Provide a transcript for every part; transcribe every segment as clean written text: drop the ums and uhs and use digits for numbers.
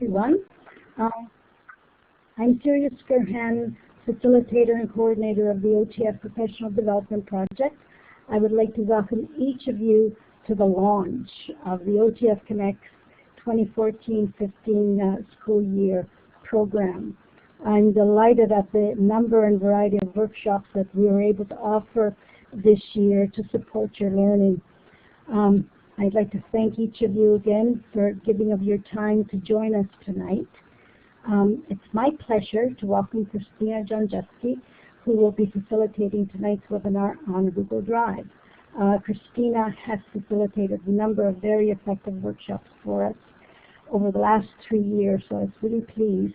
Everyone. Um, I'm Sirius Gerhan, facilitator and coordinator of the OTF Professional Development Project. I would like to welcome each of you to the launch of the OTF Connects 2014-15 school year program. I'm delighted at the number and variety of workshops that we were able to offer this year to support your learning. I'd like to thank each of you again for giving of your time to join us tonight. It's my pleasure to welcome Christina Jonjeski, who will be facilitating tonight's webinar on Google Drive. Christina has facilitated a number of very effective workshops for us over the last 3 years, so I was really pleased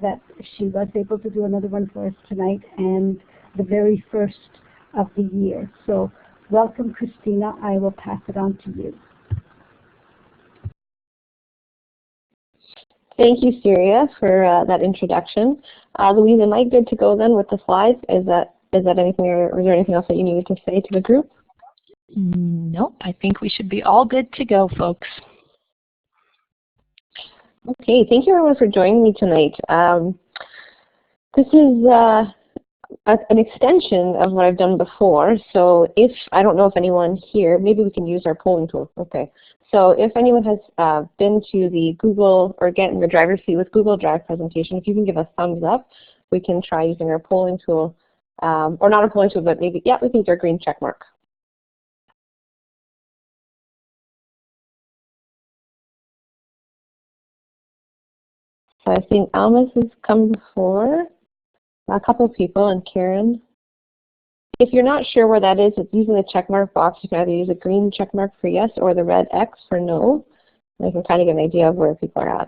that she was able to do another one for us tonight, and the very first of the year. So welcome, Christina. I will pass it on to you. Thank you, Syria, for that introduction. Louise, am I good to go then with the slides? Is that anything, or is there anything else that you needed to say to the group? Nope, I think we should be all good to go, folks. Okay, thank you everyone for joining me tonight. This is an extension of what I've done before, so I don't know if anyone here, maybe we can use our polling tool. Okay, so if anyone has been to the Google or get in the driver's seat with Google Drive presentation, if you can give a thumbs up, we can try using our polling tool, or not a polling tool, but maybe, yeah, we can use our green check mark. So I've seen Almas has come before, a couple of people, and Karen. If you're not sure where that is, it's using the check mark box. You can either use a green check mark for yes or the red X for no. And I can kind of get an idea of where people are at.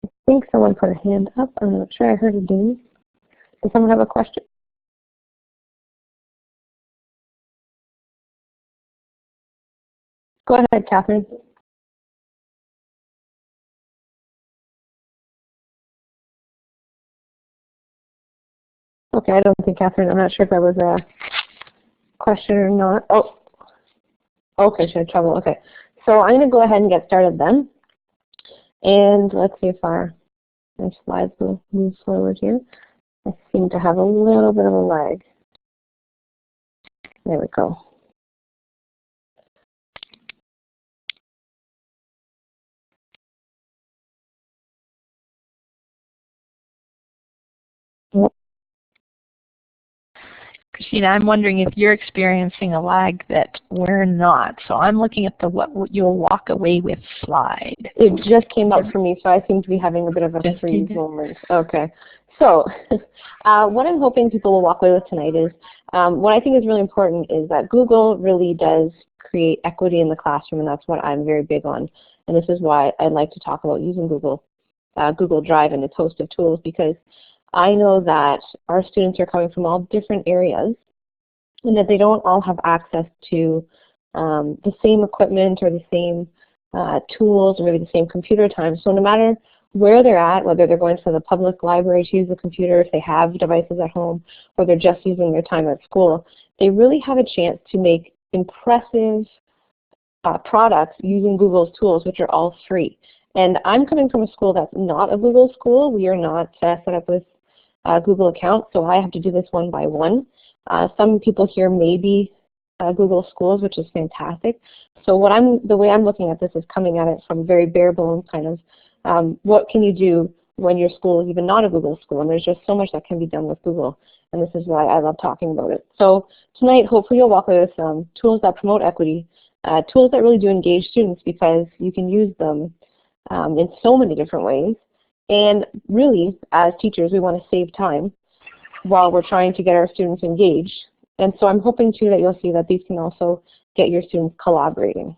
I think someone put a hand up. I'm not sure I heard it do. Does someone have a question? Go ahead, Catherine. Okay, I don't think Catherine, I'm not sure if that was a question or not. Oh, okay, she had trouble. Okay, so I'm going to go ahead and get started then. And let's see if my slides will move forward here. I seem to have a little bit of a lag. There we go. Christina, I'm wondering if you're experiencing a lag that we're not. So I'm looking at the what you'll walk away with slide. It just came up for me, so I seem to be having a bit of a freeze moment. Okay. So what I'm hoping people will walk away with tonight is, what I think is really important is that Google really does create equity in the classroom, and that's what I'm very big on. And this is why I'd like to talk about using Google Drive and its host of tools, because I know that our students are coming from all different areas and that they don't all have access to the same equipment or the same tools or maybe the same computer time. So no matter where they're at, whether they're going to the public library to use the computer, if they have devices at home, or they're just using their time at school, they really have a chance to make impressive products using Google's tools, which are all free. And I'm coming from a school that's not a Google school. We are not set up with Google accounts, so I have to do this one by one. Some people here may be Google schools, which is fantastic. So the way I'm looking at this is coming at it from very bare bones kind of, what can you do when your school is even not a Google school? And there's just so much that can be done with Google, and this is why I love talking about it. So tonight, hopefully you'll walk away with some tools that promote equity, tools that really do engage students, because you can use them in so many different ways. And really, as teachers, we want to save time while we're trying to get our students engaged. And so I'm hoping too that you'll see that these can also get your students collaborating.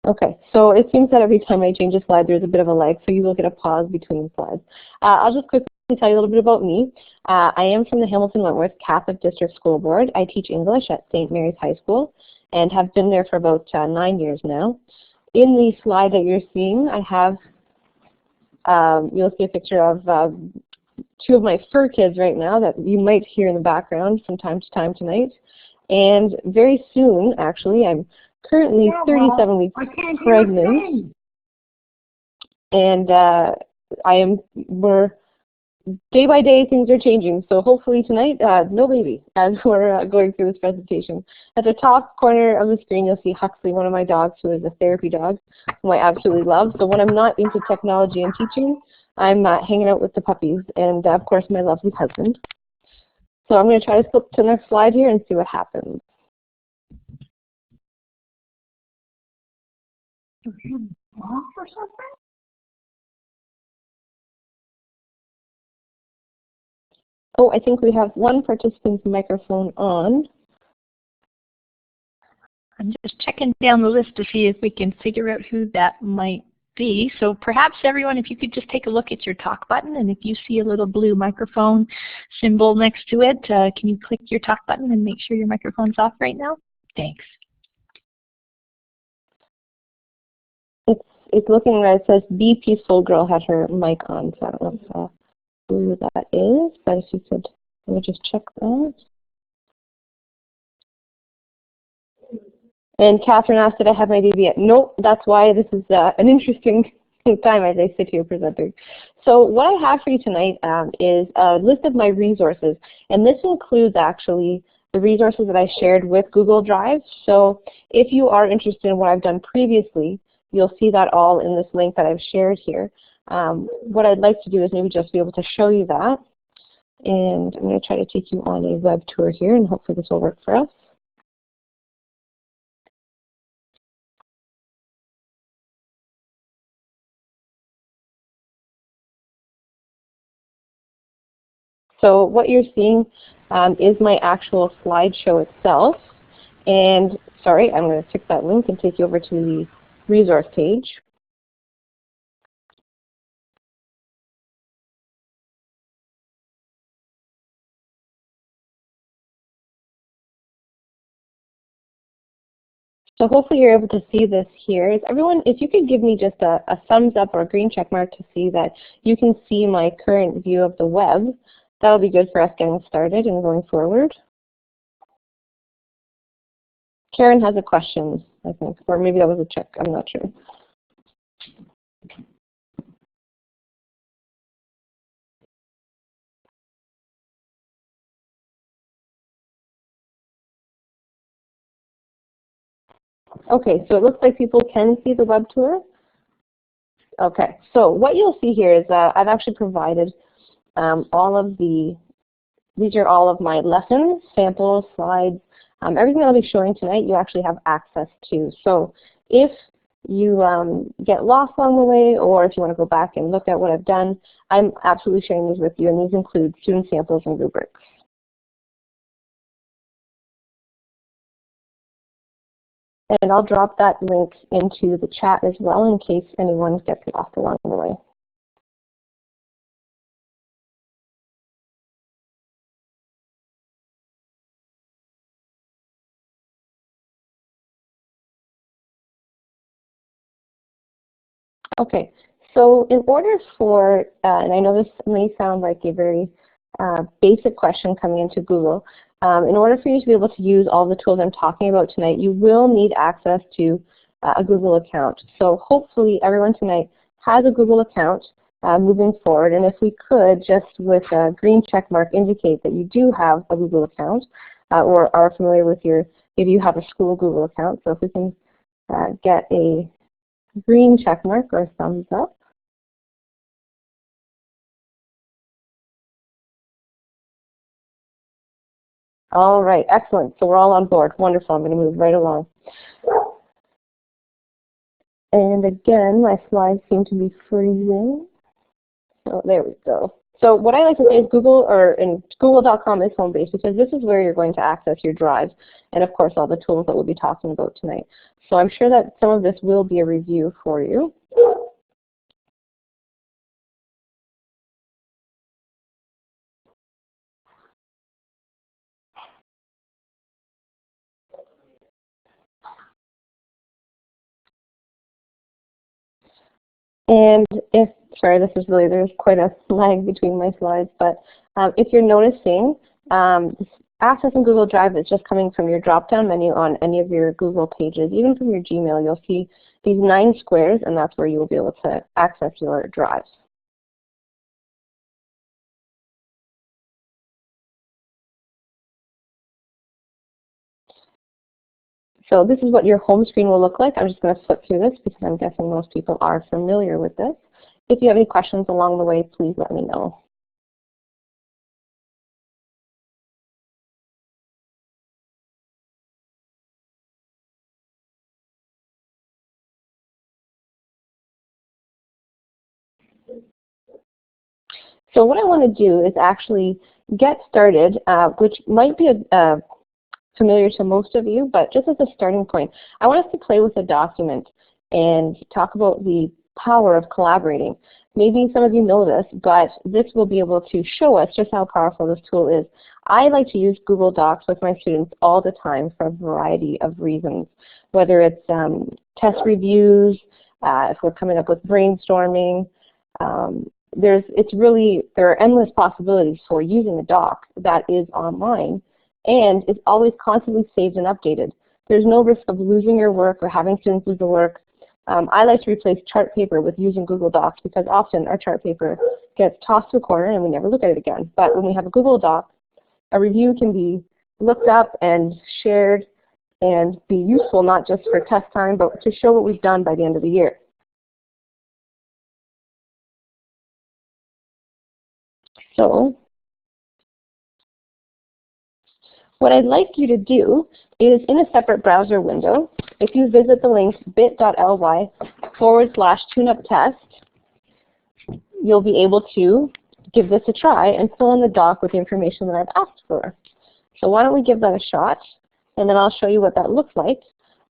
Okay, so it seems that every time I change a slide, there's a bit of a lag, so you will get a pause between slides. I'll just quickly tell you a little bit about me. I am from the Hamilton-Wentworth Catholic District School Board. I teach English at St. Mary's High School and have been there for about 9 years now. in the slide that you're seeing, I have, you'll see a picture of two of my fur kids right now that you might hear in the background from time to time tonight. And very soon, actually, I'm currently 37 weeks pregnant. And we're day by day things are changing. So hopefully tonight, no baby as we're going through this presentation. At the top corner of the screen, you'll see Huxley, one of my dogs, who is a therapy dog, whom I absolutely love. So when I'm not into technology and teaching, I'm hanging out with the puppies and, of course, my lovely husband. So I'm going to try to flip to the next slide here and see what happens. Oh, I think we have one participant's microphone on. I'm just checking down the list to see if we can figure out who that might be. So perhaps everyone, if you could just take a look at your talk button, and if you see a little blue microphone symbol next to it, can you click your talk button and make sure your microphone's off right now? Thanks. It's looking like it says "Be Peaceful Girl" had her mic on, so I don't know who that is, but if you could, let me just check that. And Catherine asked, did I have my baby yet? Nope, that's why this is an interesting time as I sit here presenting. So what I have for you tonight is a list of my resources, and this includes actually the resources that I shared with Google Drive. So if you are interested in what I've done previously, you'll see that all in this link that I've shared here. What I'd like to do is maybe just be able to show you that. And I'm going to try to take you on a web tour here, and hopefully this will work for us. So what you're seeing is my actual slideshow itself. And sorry, I'm going to tick that link and take you over to the resource page. So hopefully you're able to see this here. Everyone, if you could give me just a thumbs up or a green check mark to see that you can see my current view of the web, that'll be good for us getting started and going forward. Karen has a question, I think, or maybe that was a check, I'm not sure. Okay, so it looks like people can see the web tour. Okay, so what you'll see here is I've actually provided these are all of my lessons, samples, slides, everything I'll be showing tonight you actually have access to. So if you get lost along the way, or if you want to go back and look at what I've done, I'm absolutely sharing these with you, and these include student samples and rubrics. And I'll drop that link into the chat as well in case anyone gets lost along the way. Okay, so in order for, and I know this may sound like a very basic question coming into Google, in order for you to be able to use all the tools I'm talking about tonight, you will need access to a Google account. So hopefully everyone tonight has a Google account moving forward, and if we could, just with a green check mark, indicate that you do have a Google account or are familiar with maybe you have a school Google account. So if we can get a green check mark or thumbs up. All right, excellent. So we're all on board. Wonderful. I'm going to move right along. And again, my slides seem to be freezing. Oh, there we go. So what I like to say is Google.com is home base because this is where you're going to access your drive and, of course, all the tools that we'll be talking about tonight. So I'm sure that some of this will be a review for you. And if, sorry, this is really, there's quite a lag between my slides, but if you're noticing, accessing Google Drive is just coming from your drop-down menu on any of your Google pages. Even from your Gmail, you'll see these 9 squares, and that's where you will be able to access your drives. So this is what your home screen will look like. I'm just going to flip through this because I'm guessing most people are familiar with this. If you have any questions along the way, please let me know. So what I want to do is actually get started, which might be familiar to most of you, but just as a starting point, I want us to play with a document and talk about the power of collaborating. Maybe some of you know this, but this will be able to show us just how powerful this tool is. I like to use Google Docs with my students all the time for a variety of reasons, whether it's test reviews, if we're coming up with brainstorming. There are endless possibilities for using a doc that is online and is always constantly saved and updated. There's no risk of losing your work or having students lose the work. I like to replace chart paper with using Google Docs because often our chart paper gets tossed to a corner and we never look at it again. But when we have a Google Doc, a review can be looked up and shared and be useful not just for test time, but to show what we've done by the end of the year. So what I'd like you to do is, in a separate browser window, if you visit the link bit.ly/tuneup-test, you'll be able to give this a try and fill in the doc with the information that I've asked for. So why don't we give that a shot, and then I'll show you what that looks like.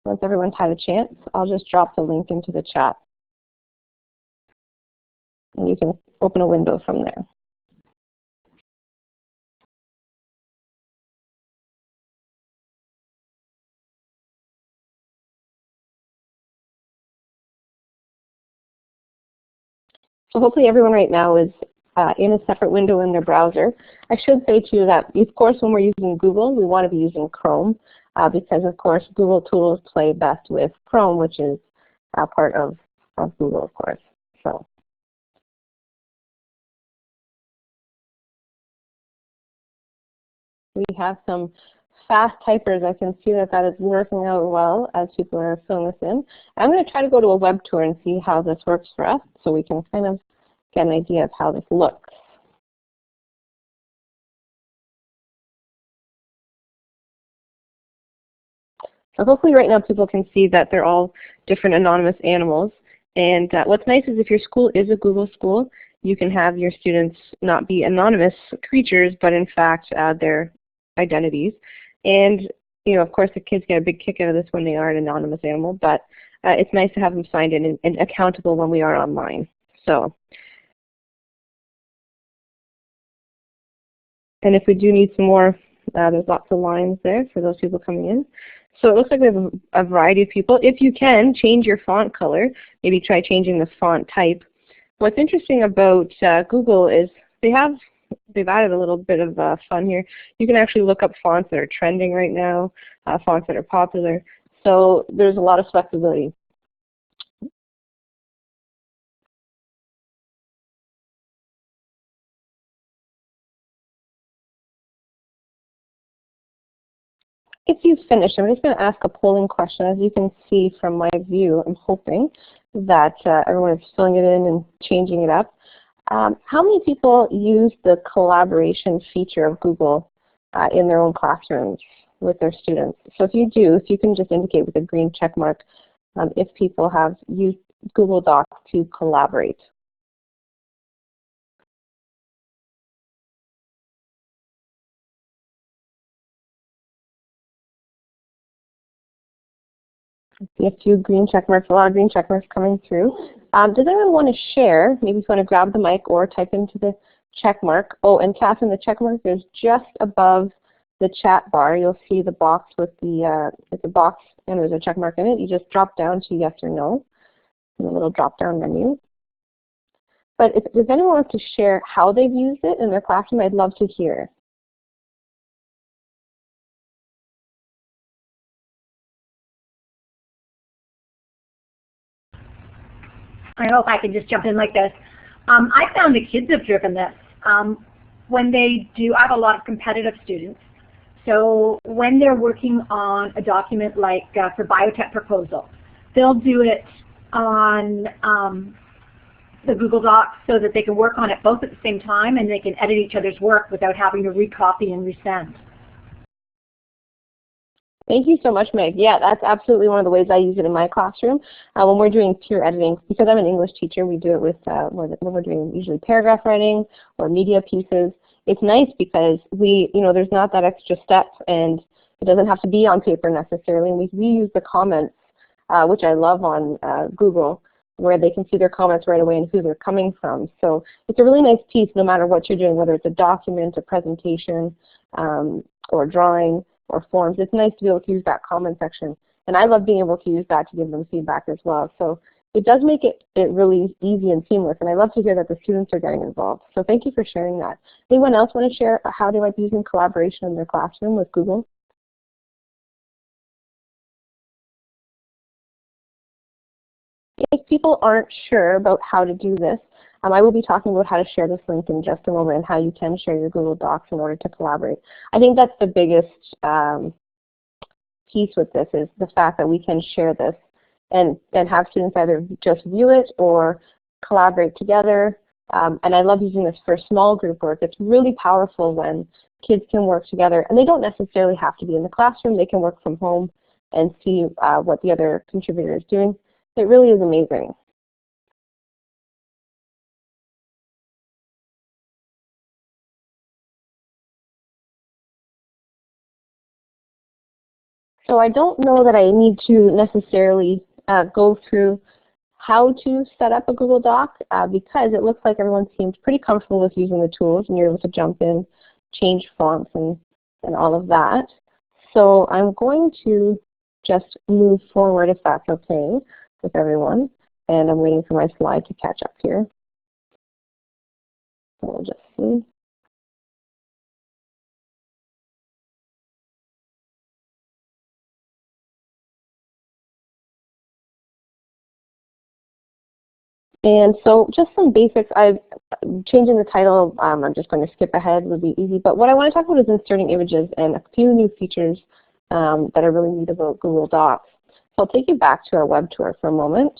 Once everyone's had a chance, I'll just drop the link into the chat. And you can open a window from there. So hopefully everyone right now is in a separate window in their browser. I should say too that, of course, when we're using Google, we want to be using Chrome because, of course, Google tools play best with Chrome, which is part of Google, of course. So we have some fast typers. I can see that that is working out well as people are filling this in. I'm going to try to go to a web tour and see how this works for us so we can kind of get an idea of how this looks. So hopefully right now people can see that they're all different anonymous animals. And what's nice is if your school is a Google school, you can have your students not be anonymous creatures, but in fact their identities. And of course the kids get a big kick out of this when they are an anonymous animal, but it's nice to have them signed in and accountable when we are online. So, and if we do need some more, there's lots of lines there for those people coming in. So it looks like we have a variety of people. If you can, change your font color. Maybe try changing the font type. What's interesting about Google is they've added a little bit of fun here. You can actually look up fonts that are trending right now, fonts that are popular. So there's a lot of flexibility. If you've finished, I'm just going to ask a polling question. As you can see from my view, I'm hoping that everyone is filling it in and changing it up. How many people use the collaboration feature of Google in their own classrooms with their students? So if you do, if you can just indicate with a green check mark if people have used Google Docs to collaborate. A few green check marks, a lot of green check marks coming through. Does anyone want to share? Maybe if you want to grab the mic or type into the check mark. Oh, and Catherine, the check mark is just above the chat bar. You'll see the box with it's a box and there's a check mark in it. You just drop down to yes or no in the little drop down menu. But if anyone wants to share how they've used it in their classroom, I'd love to hear. I hope I can just jump in like this. I found the kids have driven this. When they do, I have a lot of competitive students. So when they're working on a document like for biotech proposal, they'll do it on the Google Docs so that they can work on it both at the same time and they can edit each other's work without having to recopy and resend. Thank you so much, Meg. Yeah, that's absolutely one of the ways I use it in my classroom. When we're doing peer editing, because I'm an English teacher, we do it with when we're doing usually paragraph writing or media pieces. It's nice because there's not that extra step, and it doesn't have to be on paper necessarily. And we reuse the comments, which I love on Google, where they can see their comments right away and who they're coming from. So it's a really nice piece no matter what you're doing, whether it's a document, a presentation, or drawing, or forms. It's nice to be able to use that comment section. And I love being able to use that to give them feedback as well. So it does make it really easy and seamless. And I love to hear that the students are getting involved. So thank you for sharing that. Anyone else want to share how they might be using collaboration in their classroom with Google? If people aren't sure about how to do this, I will be talking about how to share this link in just a moment and how you can share your Google Docs in order to collaborate. I think that's the biggest piece with this, is the fact that we can share this and have students either just view it or collaborate together. And I love using this for small group work. It's really powerful when kids can work together, and they don't necessarily have to be in the classroom. They can work from home and see what the other contributor is doing. It really is amazing. So I don't know that I need to necessarily go through how to set up a Google Doc because it looks like everyone seems pretty comfortable with using the tools, and you're able to jump in, change fonts, and all of that. So I'm going to just move forward, if that's okay with everyone. And I'm waiting for my slide to catch up here. So we'll just see. And so just some basics. Changing the title, I'm just going to skip ahead, would be easy. But what I want to talk about is inserting images and a few new features that are really neat about Google Docs. So I'll take you back to our web tour for a moment.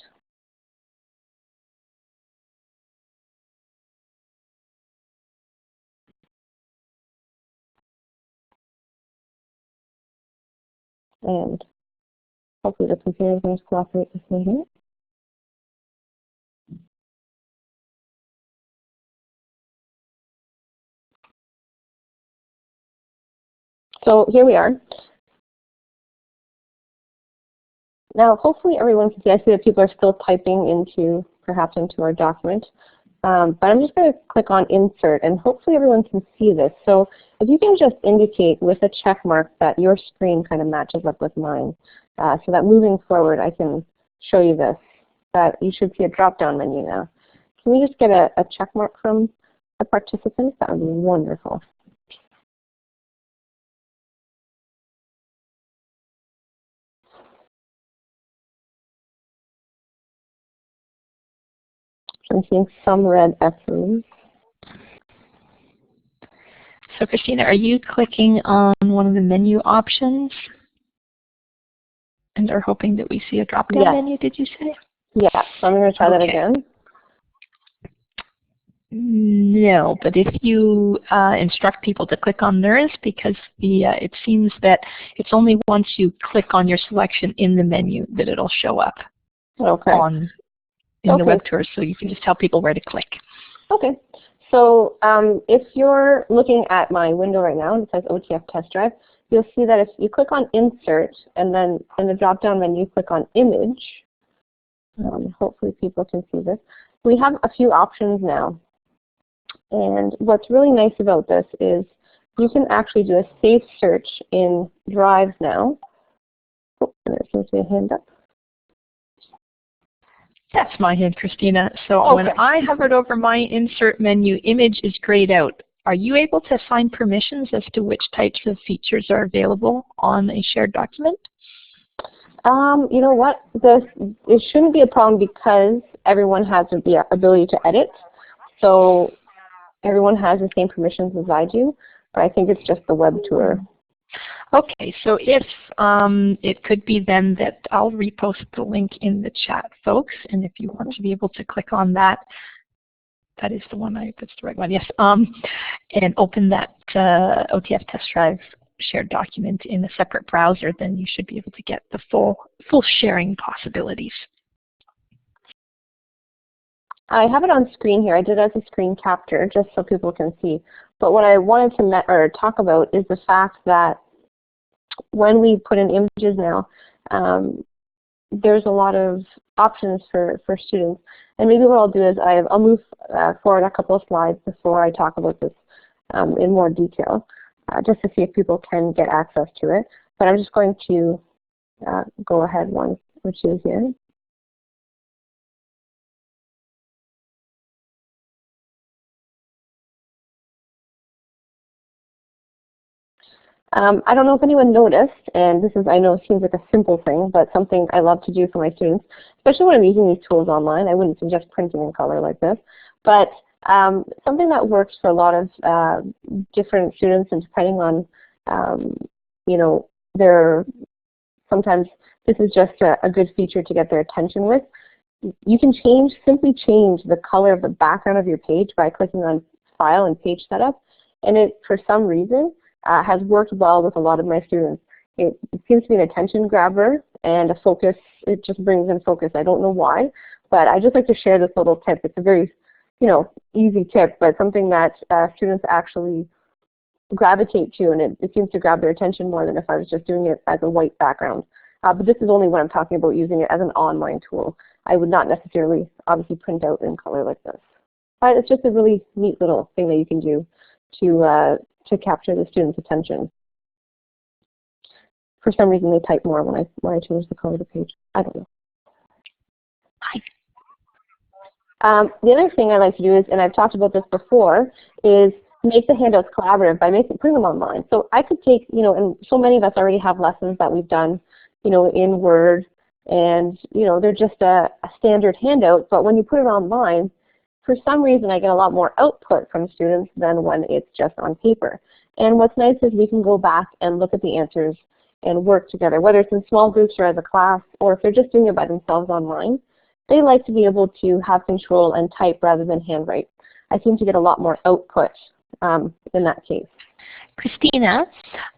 And hopefully the computer is going to cooperate with me here. So here we are. Now hopefully everyone can see. I see that people are still typing perhaps into our document. But I'm just going to click on Insert, and hopefully everyone can see this. So if you can just indicate with a check mark that your screen kind of matches up with mine, so that moving forward I can show you this, that you should see a drop-down menu now. Can we just get a check mark from the participants? That would be wonderful. I'm seeing some red X's. So Christina, are you clicking on one of the menu options and are hoping that we see a drop-down menu, did you say? Yeah, so I'm going to try that again. No, but if you instruct people to click on theirs, because it seems that it's only once you click on your selection in the menu that it'll show up in the web tour, so you can just tell people where to click. Okay. So if you're looking at my window right now and it says OTF Test Drive, you'll see that if you click on Insert and then in the drop-down menu click on Image, hopefully people can see this, we have a few options now. And what's really nice about this is you can actually do a safe search in Drive now. Oh, and there seems to be a hand up. That's my hand, Christina. So Okay. when I hovered over my insert menu, image is grayed out. Are you able to assign permissions as to which types of features are available on a shared document? You know what? It shouldn't be a problem because everyone has the ability to edit. So everyone has the same permissions as I do, but I think it's just the web tour. Okay, so if it could be then that I'll repost the link in the chat, folks, and if you want to be able to click on that, that is the one, that's the right one, yes, and open that OTF test drive shared document in a separate browser, then you should be able to get the full sharing possibilities. I have it on screen here. I did it as a screen capture just so people can see. But what I wanted to talk about is the fact that when we put in images now, there's a lot of options for students. And maybe what I'll do is I'll move forward a couple of slides before I talk about this in more detail, just to see if people can get access to it. But I'm just going to go ahead one or two here. I don't know if anyone noticed, and this is, I know it seems like a simple thing, but something I love to do for my students, especially when I'm using these tools online. I wouldn't suggest printing in color like this, but something that works for a lot of different students, and depending on, you know, sometimes this is just a good feature to get their attention with. You can simply change the color of the background of your page by clicking on File and Page Setup, and it, for some reason, has worked well with a lot of my students. It seems to be an attention grabber and a focus. It just brings in focus. I don't know why, but I just like to share this little tip. It's a very, you know, easy tip, but something that students actually gravitate to, and it seems to grab their attention more than if I was just doing it as a white background. But this is only when I'm talking about using it as an online tool. I would not necessarily, obviously, print out in color like this. But it's just a really neat little thing that you can do to capture the student's attention. For some reason, they type more when I change the color of the page. I don't know. The other thing I like to do is, and I've talked about this before, is make the handouts collaborative by putting them online. So I could take, you know, and so many of us already have lessons that we've done, you know, in Word, and you know, they're just a standard handout. But when you put it online, for some reason, I get a lot more output from students than when it's just on paper. And what's nice is we can go back and look at the answers and work together, whether it's in small groups or as a class, or if they're just doing it by themselves online. They like to be able to have control and type rather than handwrite. I seem to get a lot more output in that case. Christina,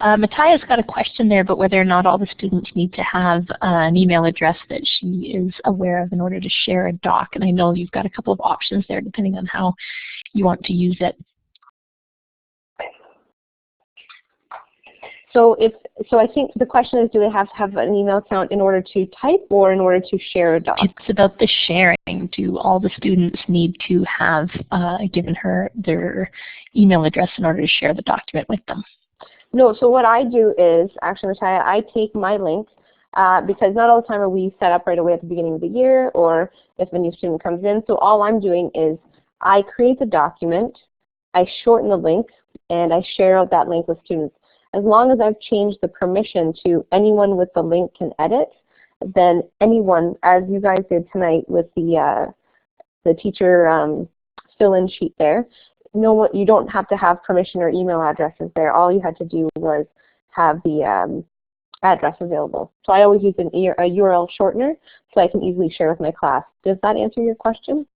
Mataya's got a question there about whether or not all the students need to have an email address that she is aware of in order to share a doc. And I know you've got a couple of options there depending on how you want to use it. So I think the question is, do they have to have an email account in order to type or in order to share a doc? It's about the sharing. Do all the students need to have given her their email address in order to share the document with them? No, so what I do is, actually, Mattia, I take my link, because not all the time are we set up right away at the beginning of the year or if a new student comes in. So all I'm doing is I create the document, I shorten the link, and I share out that link with students. As long as I've changed the permission to anyone with the link can edit, then anyone, as you guys did tonight with the teacher fill-in sheet there, you don't have to have permission or email addresses there. All you had to do was have the address available. So I always use a URL shortener so I can easily share with my class. Does that answer your question?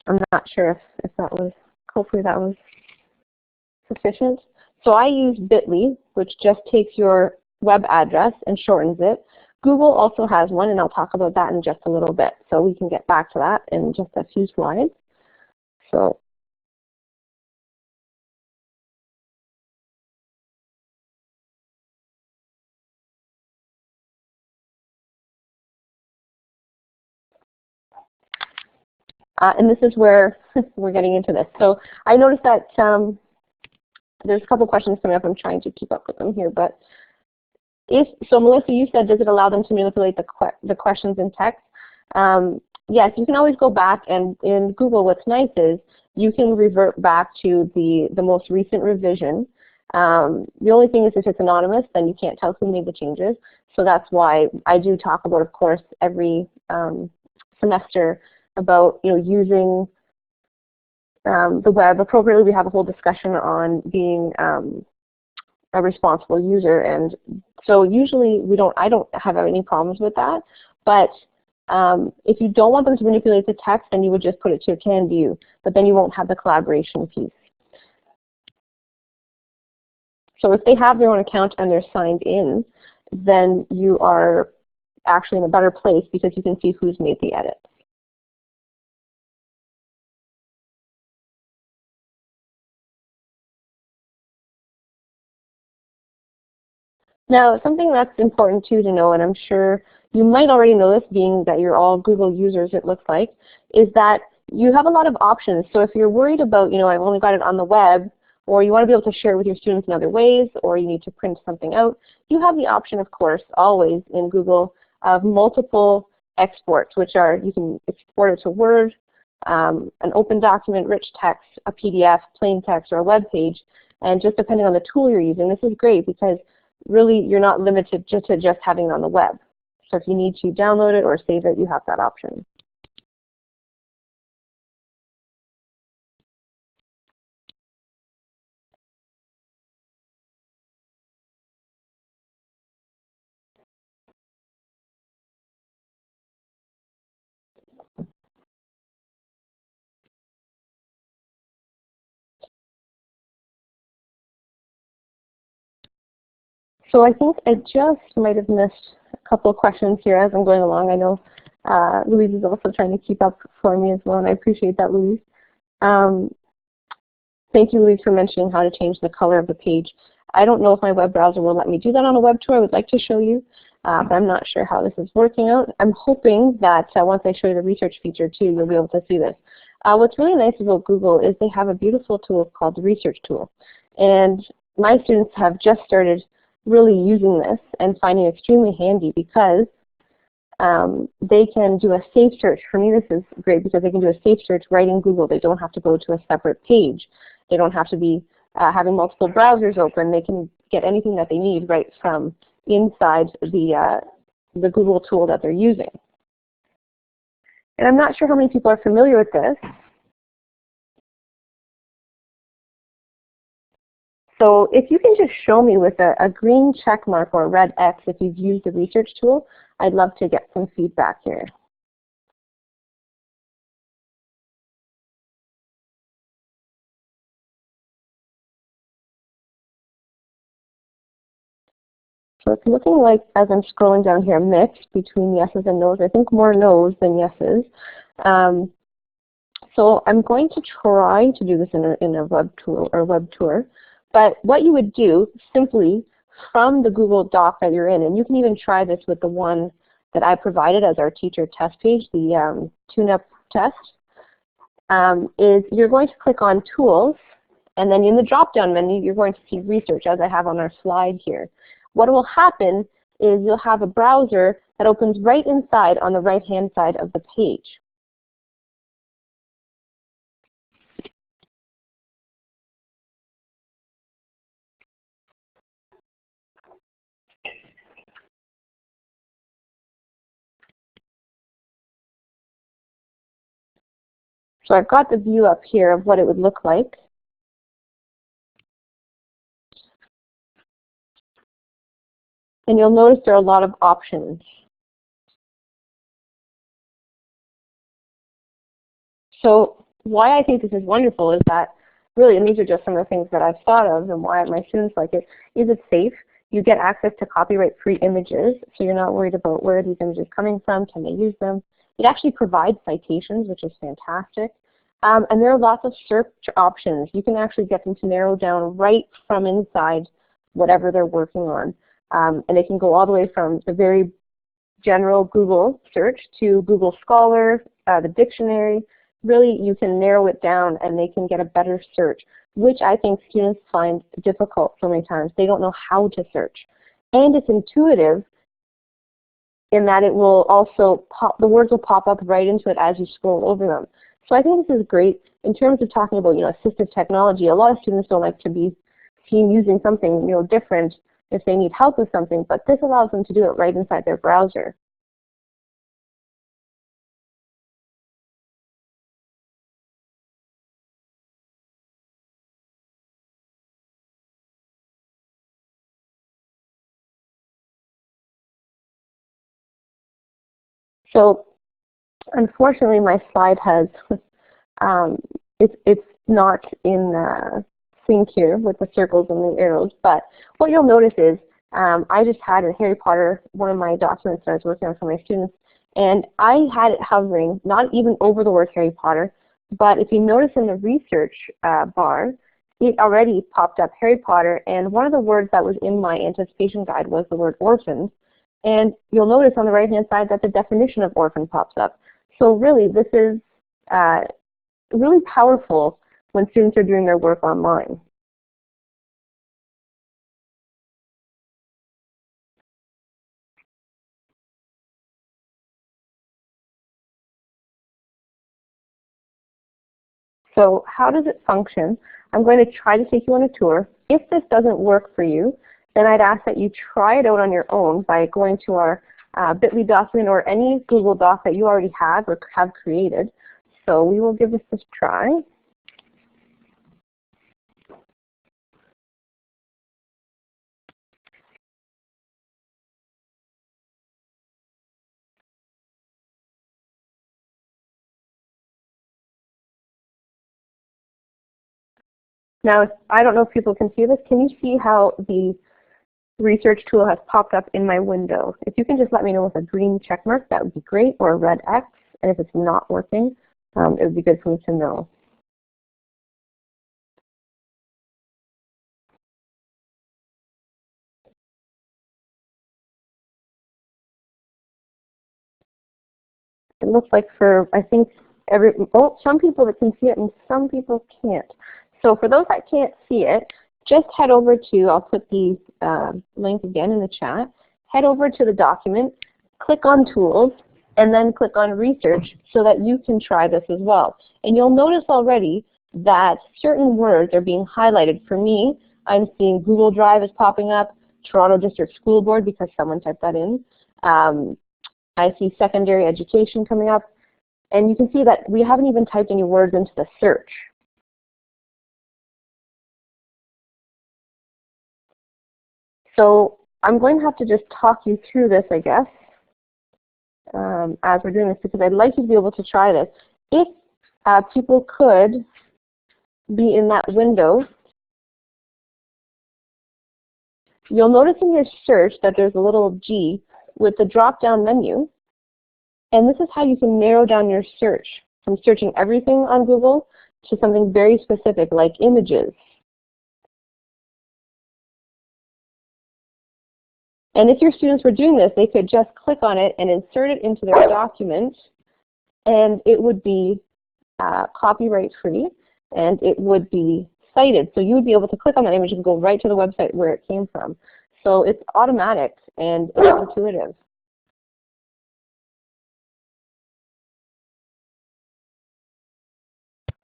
I'm not sure if that was, hopefully that was sufficient. So I use bit.ly, which just takes your web address and shortens it. Google also has one, and I'll talk about that in just a little bit. So we can get back to that in just a few slides. So and this is where we're getting into this. So I noticed that there's a couple questions coming up. I'm trying to keep up with them here, but so Melissa, you said, does it allow them to manipulate the questions in text? Yes, you can always go back, and in Google, what's nice is you can revert back to the most recent revision. The only thing is if it's anonymous, then you can't tell who made the changes. So that's why I do talk about, of course, every semester about using the web appropriately. We have a whole discussion on being a responsible user, and so usually I don't have any problems with that. But if you don't want them to manipulate the text, then you would just put it to a can view, but then you won't have the collaboration piece. So if they have their own account and they're signed in, then you are actually in a better place because you can see who's made the edits. Now, something that's important too to know, and I'm sure you might already know this being that you're all Google users, it looks like, is that you have a lot of options. So if you're worried about, I've only got it on the web, or you want to be able to share it with your students in other ways, or you need to print something out, you have the option, of course, always in Google of multiple exports, which are, you can export it to Word, an open document, rich text, a PDF, plain text, or a web page, and just depending on the tool you're using. This is great because really you're not limited to just having it on the web. So if you need to download it or save it, you have that option. So I think I just might have missed a couple of questions here as I'm going along. I know Louise is also trying to keep up for me as well, and I appreciate that, Louise. Thank you, Louise, for mentioning how to change the color of the page. I don't know if my web browser will let me do that on a web tour. I would like to show you, but I'm not sure how this is working out. I'm hoping that once I show you the research feature too, you'll be able to see this. What's really nice about Google is they have a beautiful tool called the research tool. And my students have just started really using this and finding it extremely handy because they can do a safe search. For me, this is great because they can do a safe search right in Google. They don't have to go to a separate page. They don't have to be having multiple browsers open. They can get anything that they need right from inside the Google tool that they're using. And I'm not sure how many people are familiar with this. So if you can just show me with a green check mark or a red X if you've used the research tool, I'd love to get some feedback here. So it's looking like, as I'm scrolling down here, mixed between yeses and nos. I think more nos than yeses. So I'm going to try to do this in a web tool or web tour. But what you would do simply from the Google Doc that you're in, and you can even try this with the one that I provided as our teacher test page, the tune-up test, is you're going to click on Tools, and then in the drop-down menu, you're going to see Research, as I have on our slide here. What will happen is you'll have a browser that opens right inside on the right-hand side of the page. So I've got the view up here of what it would look like. And you'll notice there are a lot of options. So why I think this is wonderful is that really, and these are just some of the things that I've thought of and why my students like it, is it's safe. You get access to copyright-free images, so you're not worried about where these images are coming from, can they use them. It actually provides citations, which is fantastic. And there are lots of search options. You can actually get them to narrow down right from inside whatever they're working on. And it can go all the way from the very general Google search to Google Scholar, the dictionary, really you can narrow it down and they can get a better search, which I think students find difficult so many times. They don't know how to search. And it's intuitive in that it will also the words will pop up right into it as you scroll over them. So I think this is great in terms of talking about, assistive technology. A lot of students don't like to be seen using something, different if they need help with something, but this allows them to do it right inside their browser. So unfortunately, my slide has, it's not in sync here with the circles and the arrows, but what you'll notice is I just had a Harry Potter, one of my documents that I was working on for my students, and I had it hovering, not even over the word Harry Potter, but if you notice in the research bar, it already popped up Harry Potter, and one of the words that was in my anticipation guide was the word orphans. And you'll notice on the right-hand side that the definition of orphan pops up. So really, this is really powerful when students are doing their work online. So how does it function? I'm going to try to take you on a tour. If this doesn't work for you, then I'd ask that you try it out on your own by going to our bit.ly document or any Google Doc that you already have or have created. So we will give this a try. Now, I don't know if people can see this. Can you see how the research tool has popped up in my window? If you can just let me know with a green check mark, that would be great, or a red X. And if it's not working, it would be good for me to know. It looks like for, I think, some people that can see it and some people can't. So for those that can't see it, just head over to, I'll put the link again in the chat, head over to the document, click on Tools, and then click on Research so that you can try this as well. And you'll notice already that certain words are being highlighted. For me, I'm seeing Google Drive is popping up, Toronto District School Board because someone typed that in. I see secondary education coming up, and you can see that we haven't even typed any words into the search. So I'm going to have to just talk you through this, I guess, as we're doing this, because I'd like you to be able to try this. If people could be in that window, you'll notice in your search that there's a little G with the drop-down menu, and this is how you can narrow down your search from searching everything on Google to something very specific like images. And if your students were doing this, they could just click on it and insert it into their document, and it would be copyright free, and it would be cited. So you would be able to click on that image and go right to the website where it came from. So it's automatic and it's intuitive.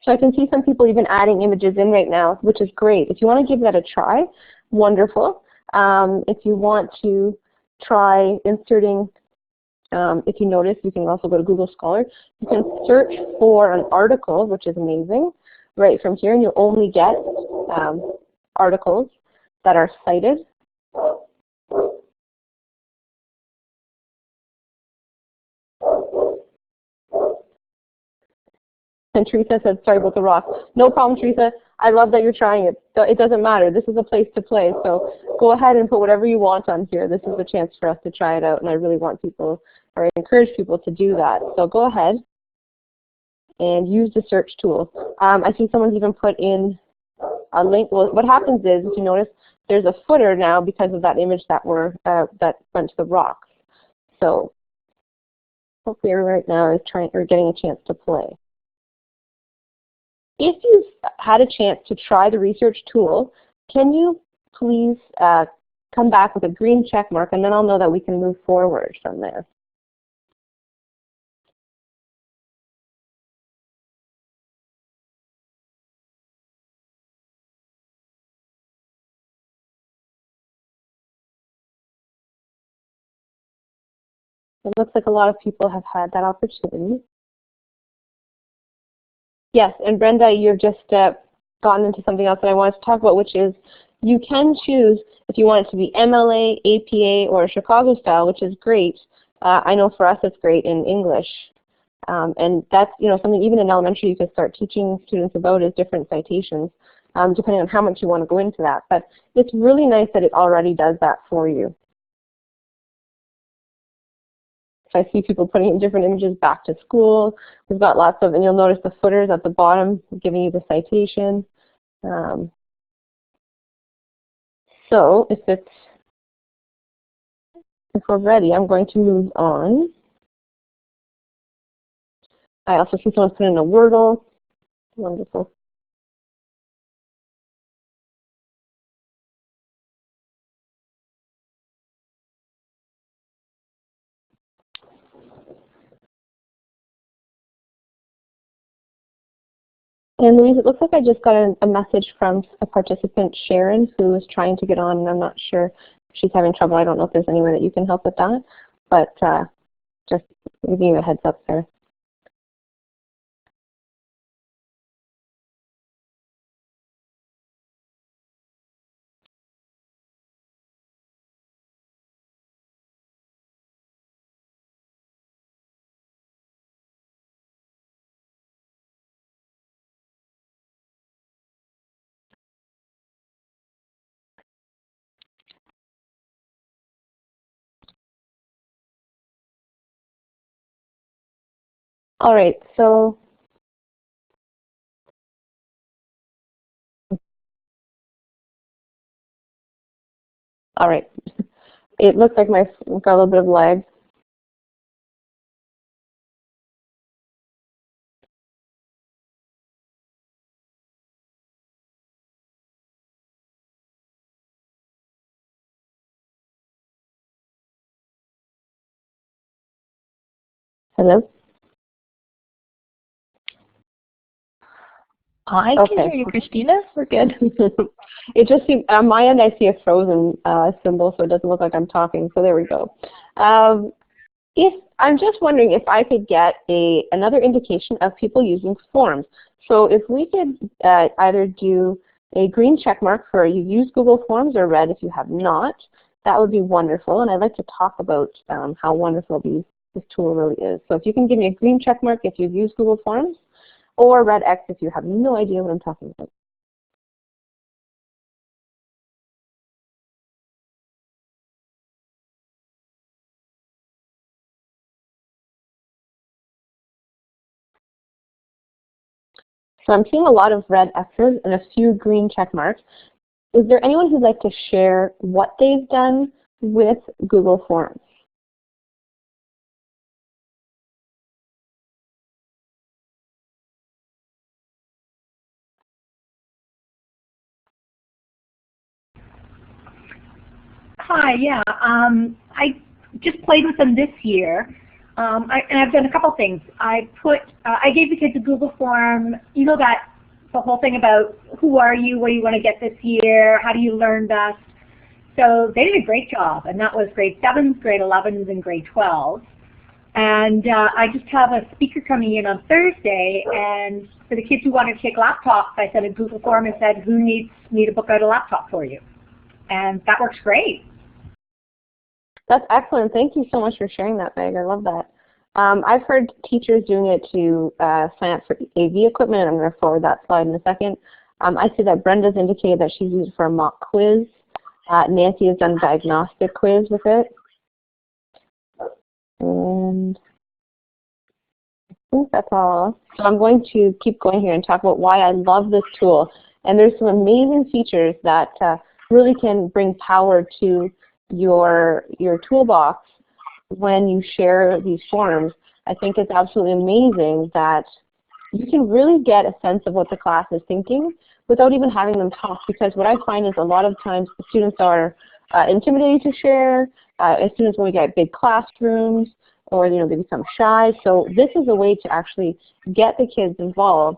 So I can see some people even adding images in right now, which is great. If you want to give that a try, wonderful. If you want to try inserting, if you notice, you can also go to Google Scholar. You can search for an article, which is amazing, right from here, and you'll only get articles that are cited. And Teresa said, sorry about the rock. No problem, Teresa. I love that you're trying it. It doesn't matter. This is a place to play. So go ahead and put whatever you want on here. This is a chance for us to try it out, and I really want people, or I encourage people to do that. So go ahead and use the search tool. I see someone's even put in a link. Well, what happens is, if you notice, there's a footer now because of that image that that went to the rocks. So hopefully everyone right now is getting a chance to play. if you've had a chance to try the research tool, can you please come back with a green check mark, and then I'll know that we can move forward from there. It looks like a lot of people have had that opportunity. Yes, and Brenda, you've just gotten into something else that I wanted to talk about, which is you can choose if you want it to be MLA, APA, or Chicago style, which is great. I know for us it's great in English. And that's something even in elementary you could start teaching students about is different citations, depending on how much you want to go into that. But it's really nice that it already does that for you. So I see people putting in different images back to school. We've got lots of, and you'll notice the footers at the bottom giving you the citation. So if we're ready, I'm going to move on. I also see someone's put in a Wordle. Wonderful. And Louise, it looks like I just got a message from a participant, Sharon, who is trying to get on, and I'm not sure if she's having trouble. I don't know if there's any way that you can help with that, but just giving you a heads up there. All right, so all right. It looks like we've got a little bit of lag. Hello? I can hear you, Christina. We're good. It just seems, on my end, I see a frozen symbol, so it doesn't look like I'm talking. So there we go. I'm just wondering if I could get another indication of people using forms. So if we could either do a green check mark for you've used Google Forms or red if you have not, that would be wonderful. And I'd like to talk about how wonderful this tool really is. So if you can give me a green check mark if you've used Google Forms, or red X if you have no idea what I'm talking about. So I'm seeing a lot of red X's and a few green check marks. Is there anyone who'd like to share what they've done with Google Forms? Hi, yeah. I just played with them this year, and I've done a couple things. I gave the kids a Google form. You know that the whole thing about who are you, what do you want to get this year, how do you learn best. So they did a great job, and that was grade 7s, grade 11s, and grade 12s. And I just have a speaker coming in on Thursday, and for the kids who wanted to take laptops, I sent a Google form and said, who needs me to book out a laptop for you? And that works great. That's excellent. Thank you so much for sharing that, Meg. I love that. I've heard teachers doing it to sign up for AV equipment. I'm going to forward that slide in a second. I see that Brenda's indicated that she's used it for a mock quiz. Nancy has done a diagnostic quiz with it. And I think that's all. So I'm going to keep going here and talk about why I love this tool. And there's some amazing features that really can bring power to your toolbox when you share these forms. I think it's absolutely amazing that you can really get a sense of what the class is thinking without even having them talk, because what I find is a lot of times the students are intimidated to share, as soon as when we get big classrooms, or they become shy. So this is a way to actually get the kids involved,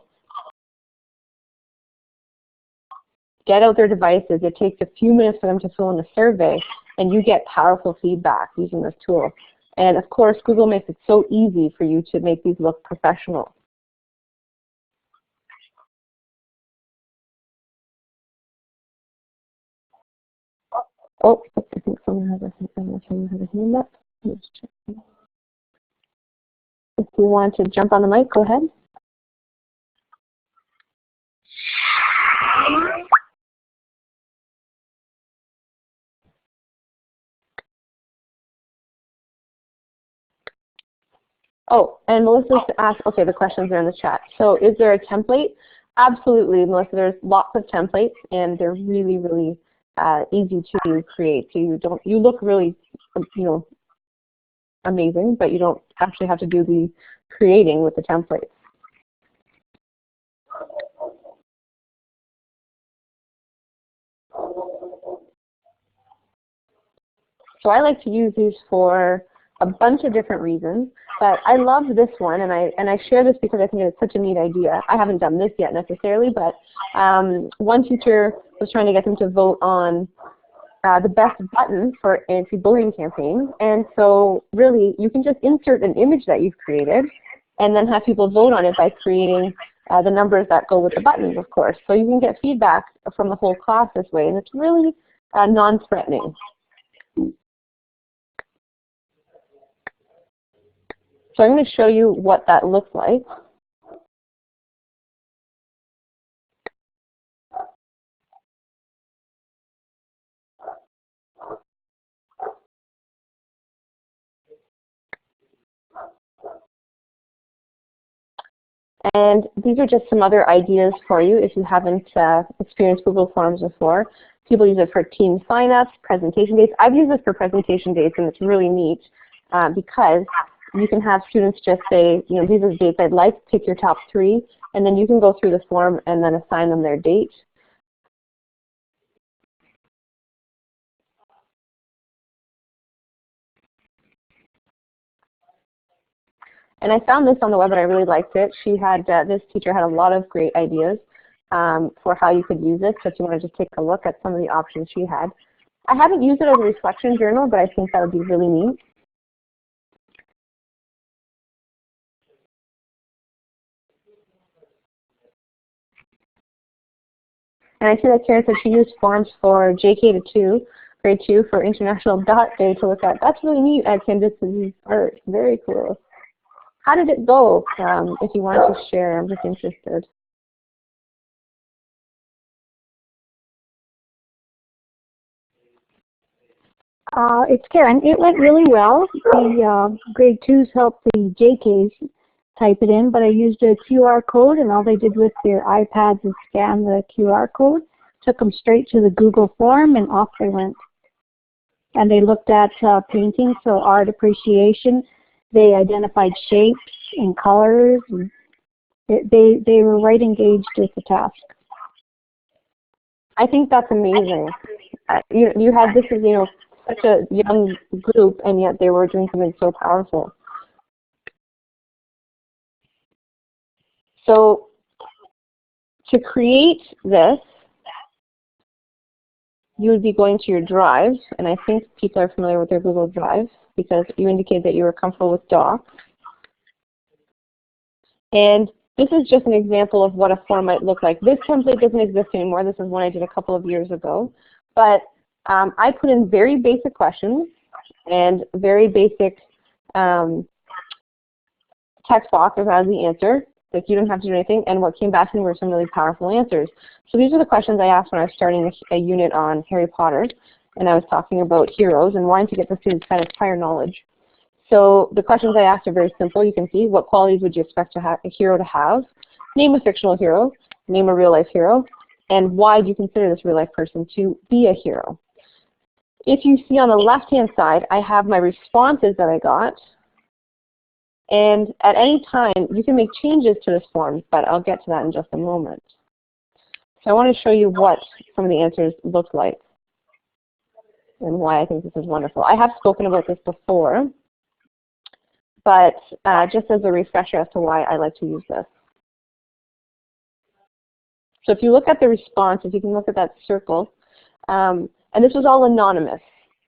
get out their devices. It takes a few minutes for them to fill in a survey, and you get powerful feedback using this tool. And of course, Google makes it so easy for you to make these look professional. Oh, I think someone has a hand up. Let's check. If you want to jump on the mic, go ahead. Oh, and Melissa's asked, okay, the questions are in the chat. So is there a template? Absolutely, Melissa, there's lots of templates, and they're really, really easy to create. So you look really, amazing, but you don't actually have to do the creating with the templates. So I like to use these for a bunch of different reasons, but I love this one, and I share this because I think it's such a neat idea. I haven't done this yet necessarily, but one teacher was trying to get them to vote on the best button for anti-bullying campaign, and so really you can just insert an image that you've created and then have people vote on it by creating the numbers that go with the buttons, of course. So you can get feedback from the whole class this way, and it's really non-threatening. So I'm going to show you what that looks like. And these are just some other ideas for you if you haven't experienced Google Forms before. People use it for team signups, presentation dates. I've used this for presentation dates, and it's really neat because you can have students just say, these are the dates I'd like, pick your top 3, and then you can go through the form and then assign them their date. And I found this on the web and I really liked it. She had, this teacher had a lot of great ideas for how you could use it. So if you want to just take a look at some of the options she had. I haven't used it as a reflection journal, but I think that would be really neat. And I see that Karen said she used forms for JK to 2, grade 2 for International Dot Day to look at. That's really neat at Candice's art. Very cool. How did it go? If you want to share, I'm just interested. It's Karen. It went really well. The grade 2s helped the JKs type it in, but I used a QR code, and all they did with their iPads is scan the QR code, took them straight to the Google form, and off they went. And they looked at painting, so art appreciation. They identified shapes and colors. And they were right engaged with the task. I think that's amazing. You had this as such a young group, and yet they were doing something so powerful. So to create this, you would be going to your Drive, and I think people are familiar with their Google Drive because you indicated that you were comfortable with Docs. And this is just an example of what a form might look like. This template doesn't exist anymore. This is one I did a couple of years ago. But I put in very basic questions and very basic text boxes as the answer. Like you don't have to do anything, and what came back to me were some really powerful answers. So these are the questions I asked when I was starting a unit on Harry Potter, and I was talking about heroes and wanting to get the students kind of prior knowledge. So the questions I asked are very simple. You can see, what qualities would you expect a hero to have? Name a fictional hero, name a real-life hero, and why do you consider this real-life person to be a hero? If you see on the left-hand side, I have my responses that I got. And at any time, you can make changes to this form, but I'll get to that in just a moment. So I want to show you what some of the answers look like and why I think this is wonderful. I have spoken about this before, but just as a refresher as to why I like to use this. So if you look at the responses, you can look at that circle, and this was all anonymous,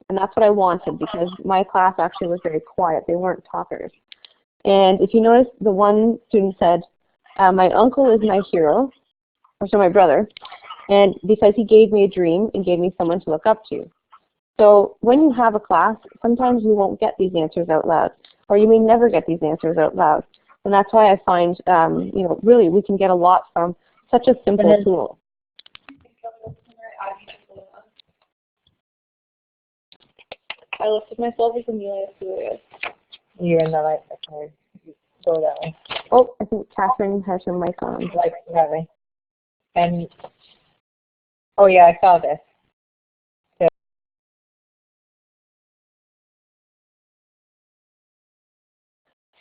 and that's what I wanted because my class actually was very quiet. They weren't talkers. And if you notice, the one student said, my uncle is my hero, or so my brother, and because he gave me a dream and gave me someone to look up to. So when you have a class, sometimes you won't get these answers out loud, or you may never get these answers out loud. And that's why I find, you know, really we can get a lot from such a simple tool. I lifted my folders and you guys. You're in the light. Okay. Go that way. Oh, I think Catherine has her mic on. Like that way. And oh yeah, I saw this.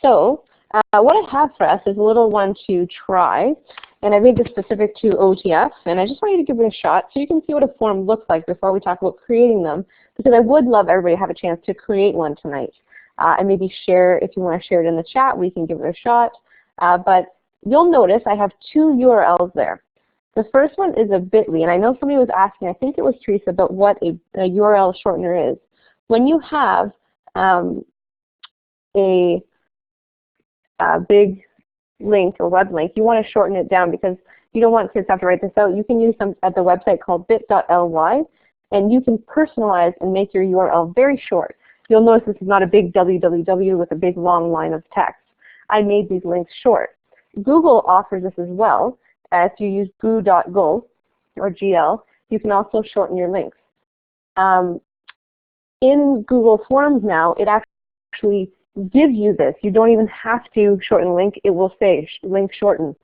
So what I have for us is a little one to try, and I made this specific to OTF, and I just want you to give it a shot so you can see what a form looks like before we talk about creating them, because I would love everybody to have a chance to create one tonight. And maybe share, if you want to share it in the chat, we can give it a shot. But you'll notice I have two URLs there. The first one is a bit.ly, and I know somebody was asking, I think it was Teresa, about what a URL shortener is. When you have a big link or web link, you want to shorten it down because you don't want kids to have to write this out. You can use some at the website called bit.ly, and you can personalize and make your URL very short. You'll notice this is not a big www with a big long line of text. I made these links short. Google offers this as well. If you use goo.go or GL, you can also shorten your links. In Google Forms now, it actually gives you this. You don't even have to shorten the link. It will say link shorten.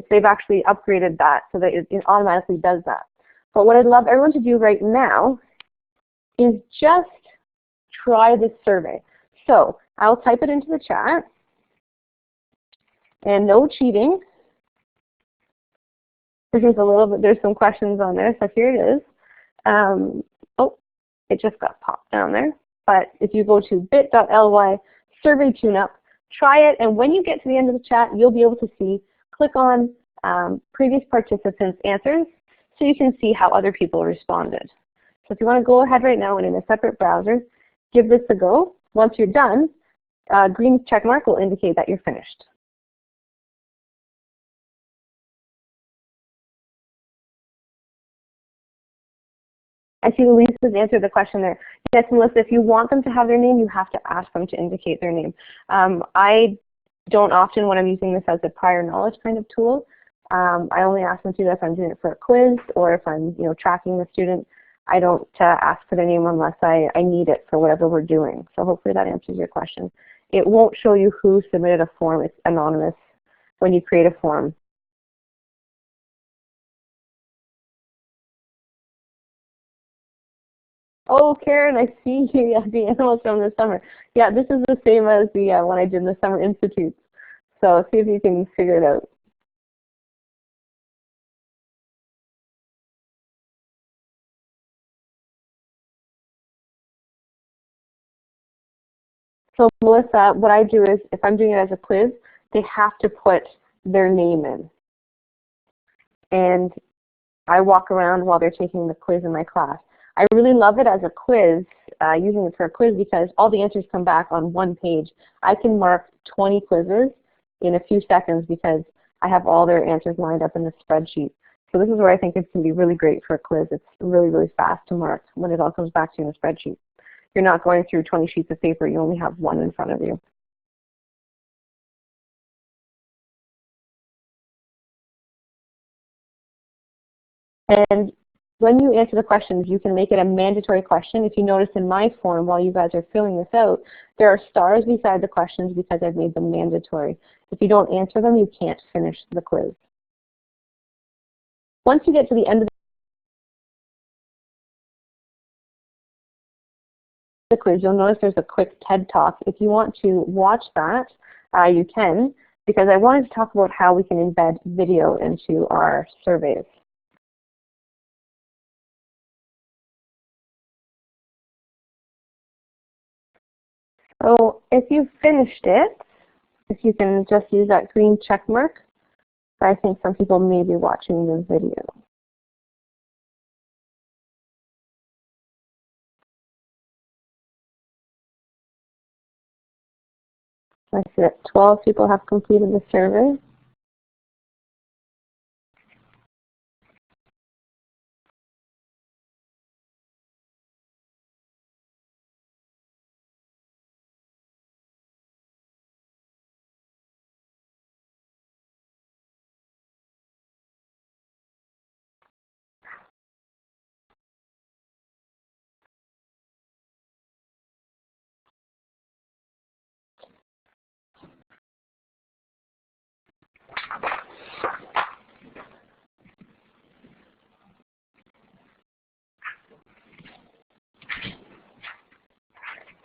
They've actually upgraded that so that it automatically does that. But what I'd love everyone to do right now is just try this survey. So I'll type it into the chat, and no cheating. There's a little bit. There's some questions on there, so here it is. Oh, it just got popped down there. But if you go to bit.ly survey tune-up, try it, and when you get to the end of the chat, you'll be able to see. Click on previous participants' answers, so you can see how other people responded. So if you want to go ahead right now and in a separate browser, give this a go. Once you're done, green check mark will indicate that you're finished. I see Lisa's answered the question there. Yes, Melissa, if you want them to have their name, you have to ask them to indicate their name. I don't often, when I'm using this as a prior knowledge kind of tool, I only ask them to do that if I'm doing it for a quiz or if I'm tracking the student. I don't ask for their name unless I need it for whatever we're doing. So hopefully that answers your question. It won't show you who submitted a form. It's anonymous when you create a form. Oh, Karen, I see you. Yeah, the animals from the summer. Yeah, this is the same as the one I did in the Summer Institutes. So see if you can figure it out. So Melissa, what I do is, if I'm doing it as a quiz, they have to put their name in. And I walk around while they're taking the quiz in my class. I really love it as a quiz, using it for a quiz, because all the answers come back on one page. I can mark 20 quizzes in a few seconds because I have all their answers lined up in the spreadsheet. So this is where I think it can be really great for a quiz. It's really, really fast to mark when it all comes back to you in the spreadsheet. You're not going through 20 sheets of paper. You only have one in front of you. And when you answer the questions, you can make it a mandatory question. If you notice in my form, while you guys are filling this out, there are stars beside the questions because I've made them mandatory. If you don't answer them, you can't finish the quiz. Once you get to the end of the quiz, you'll notice there's a quick TED Talk. If you want to watch that, you can, because I wanted to talk about how we can embed video into our surveys. So if you've finished it, if you can just use that green check mark, I think some people may be watching the video. I see that 12 people have completed the survey.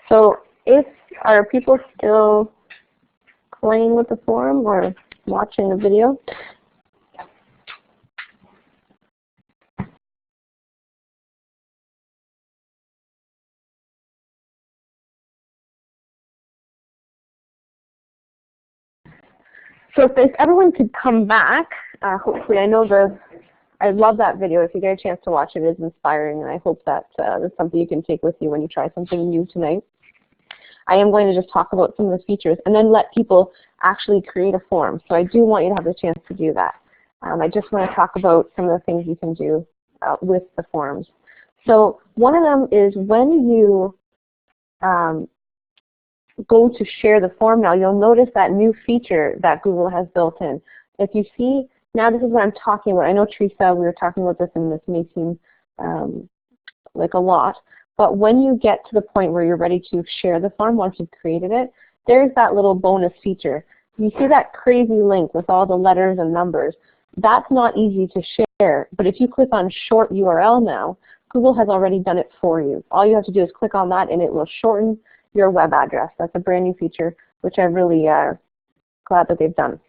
So are people still playing with the forum or watching the video? So if everyone could come back, hopefully, I love that video. If you get a chance to watch it, it is inspiring, and I hope that that's something you can take with you when you try something new tonight. I am going to just talk about some of the features and then let people actually create a form. So I do want you to have the chance to do that. I just want to talk about some of the things you can do with the forms. So one of them is when you go to share the form now, you'll notice that new feature that Google has built in. If you see, now this is what I'm talking about. I know, Teresa, we were talking about this, and this may seem like a lot. But when you get to the point where you're ready to share the form, once you've created it, there's that little bonus feature. You see that crazy link with all the letters and numbers. That's not easy to share, but if you click on short URL now, Google has already done it for you. All you have to do is click on that and it will shorten your web address. That's a brand new feature, which I'm really glad that they've done.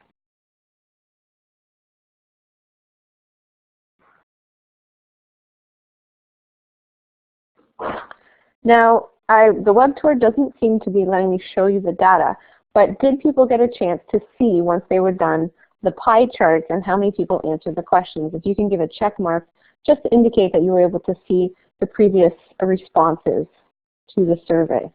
Now, the web tour doesn't seem to be letting me show you the data, but did people get a chance to see, once they were done, the pie charts and how many people answered the questions? If you can give a check mark, just to indicate that you were able to see the previous responses to the survey.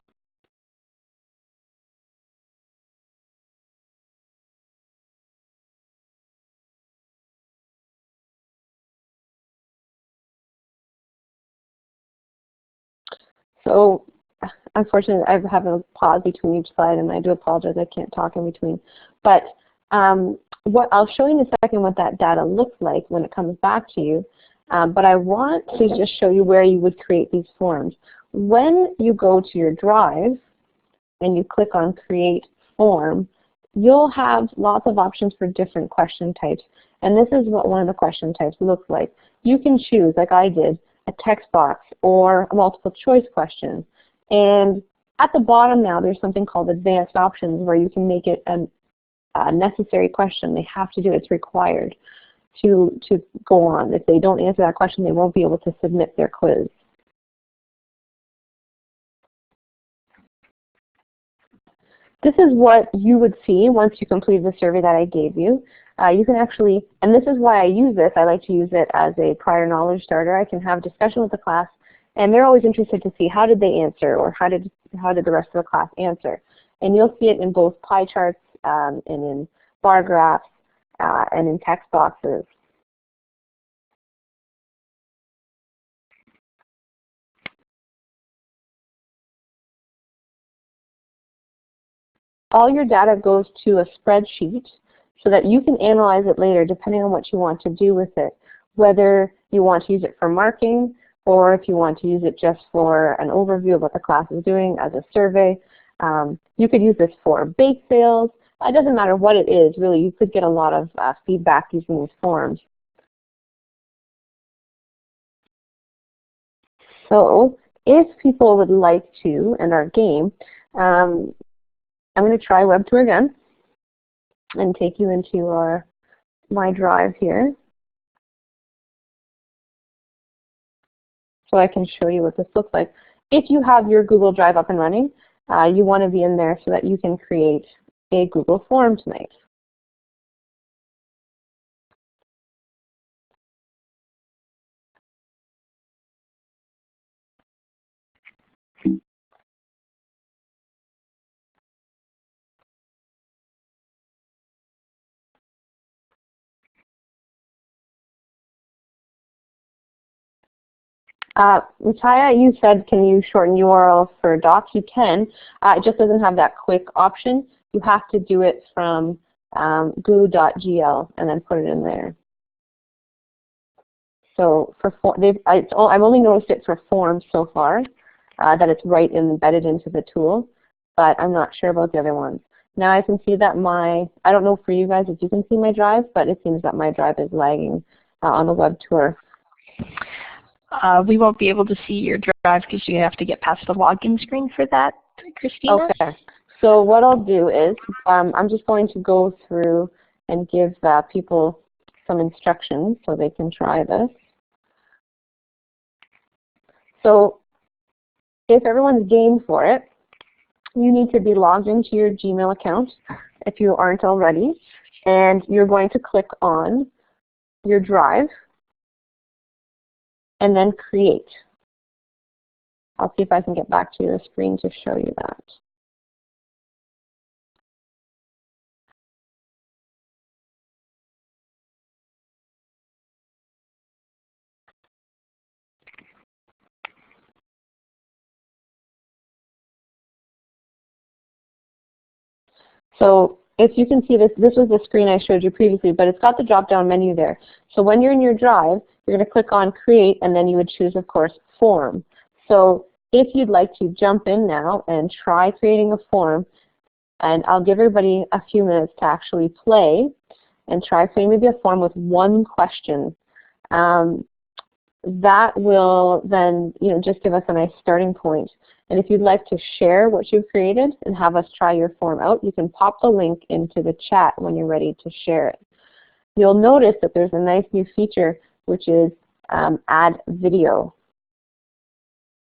So, unfortunately, I have a pause between each slide, and I do apologize, I can't talk in between. But what I'll show you in a second what that data looks like when it comes back to you. But I want to just show you where you would create these forms. When you go to your Drive and you click on Create Form, you'll have lots of options for different question types. And this is what one of the question types looks like. You can choose, like I did, a text box or a multiple choice question. And at the bottom now, there's something called Advanced Options, where you can make it a necessary question. They have to do it. It's required to go on. If they don't answer that question, they won't be able to submit their quiz. This is what you would see once you complete the survey that I gave you. You can actually, and this is why I use this, I like to use it as a prior knowledge starter. I can have a discussion with the class, and they're always interested to see how did they answer, or how did the rest of the class answer. And you'll see it in both pie charts and in bar graphs and in text boxes. All your data goes to a spreadsheet so that you can analyze it later depending on what you want to do with it, whether you want to use it for marking or if you want to use it just for an overview of what the class is doing as a survey. You could use this for bake sales. It doesn't matter what it is, really. You could get a lot of feedback using these forms. So if people would like to, and our game, I'm going to try Web Tour again. and take you into my drive here. So I can show you what this looks like. If you have your Google Drive up and running, you want to be in there so that you can create a Google form tonight. Mattia, you said, can you shorten URLs for docs? You can. It just doesn't have that quick option. You have to do it from goo.gl and then put it in there. So for I've only noticed it for forms so far, that it's right embedded into the tool, but I'm not sure about the other ones. Now I can see that I don't know for you guys if you can see my drive, but it seems that my drive is lagging on the web tour. We won't be able to see your drive because you have to get past the login screen for that, Christina. Okay. So what I'll do is I'm just going to go through and give people some instructions so they can try this. So if everyone's game for it, you need to be logged into your Gmail account if you aren't already, and you're going to click on your drive and then create. I'll see if I can get back to the screen to show you that. So if you can see this was the screen I showed you previously, but it's got the drop-down menu there. So when you're in your drive, you're going to click on Create, and then you would choose, of course, Form. So if you'd like to jump in now and try creating a form, and I'll give everybody a few minutes to actually play and try creating maybe a form with one question. That will then just give us a nice starting point. And if you'd like to share what you've created and have us try your form out, you can pop the link into the chat when you're ready to share it. You'll notice that there's a nice new feature, which is add video.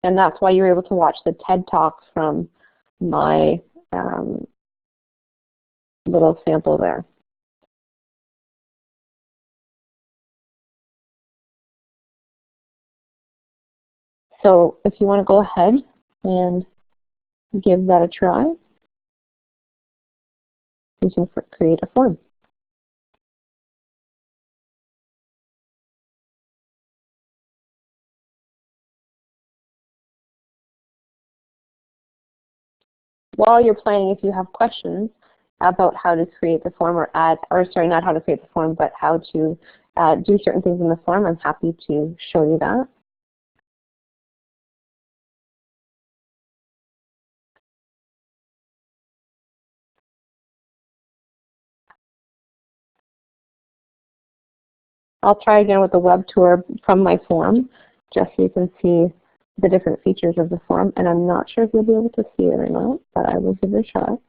And that's why you're able to watch the TED Talk from my little sample there. So if you want to go ahead and give that a try, you can create a form. While you're playing, if you have questions about how to create the form not how to create the form, but how to do certain things in the form, I'm happy to show you that. I'll try again with the web tour from my form, just so you can see the different features of the form. And I'm not sure if you'll be able to see it or not, but I will give it a shot.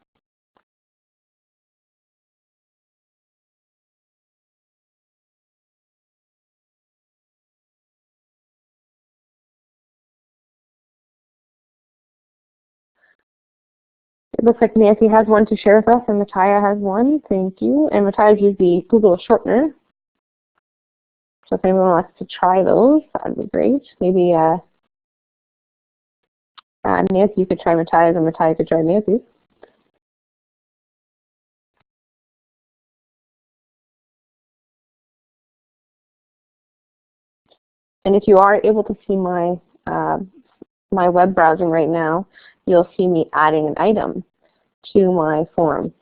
It looks like Nancy has one to share with us, and Mattia has one. Thank you. And Mattia's used the Google Shortener. So if anyone wants to try those, that would be great. Maybe Nancy, you could try Mattia's, and Mattia could try Nancy's. And if you are able to see my my web browsing right now, you'll see me adding an item to my form.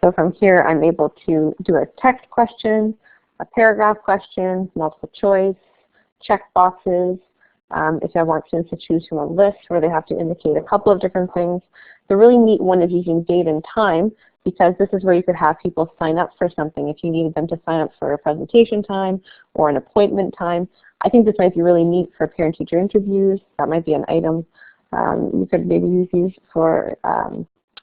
So from here, I'm able to do a text question, a paragraph question, multiple choice, check boxes. If I want students to choose from a list where they have to indicate a couple of different things. The really neat one is using date and time, because this is where you could have people sign up for something. If you needed them to sign up for a presentation time or an appointment time, I think this might be really neat for parent-teacher interviews. That might be an item. You could maybe use these for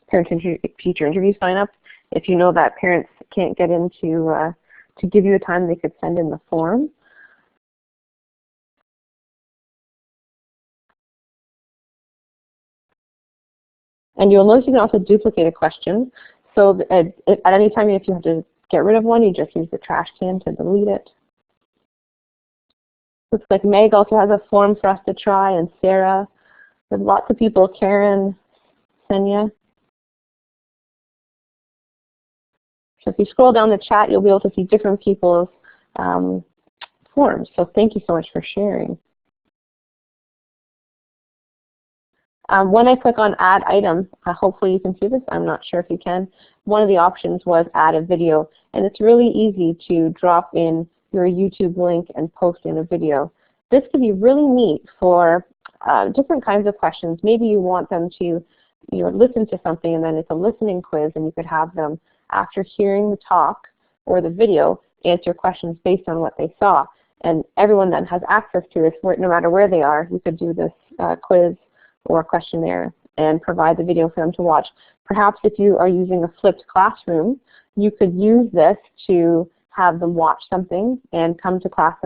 parent-teacher interview sign-up. If you know that parents can't get into to give you a time, they could send in the form. And you'll notice you can also duplicate a question. So at any time, if you have to get rid of one, you just use the trash can to delete it. Looks like Meg also has a form for us to try, and Sarah. There's lots of people, Karen, Senya. So if you scroll down the chat, you'll be able to see different people's forms. So thank you so much for sharing. When I click on Add Item, hopefully you can see this. I'm not sure if you can. One of the options was Add a Video, and it's really easy to drop in your YouTube link and post in a video. This could be really neat for different kinds of questions. Maybe you want them to listen to something, and then it's a listening quiz, and you could have them, after hearing the talk or the video, answer questions based on what they saw. And everyone then has access to this, no matter where they are. You could do this quiz or questionnaire and provide the video for them to watch. Perhaps if you are using a flipped classroom, you could use this to have them watch something and come to class the next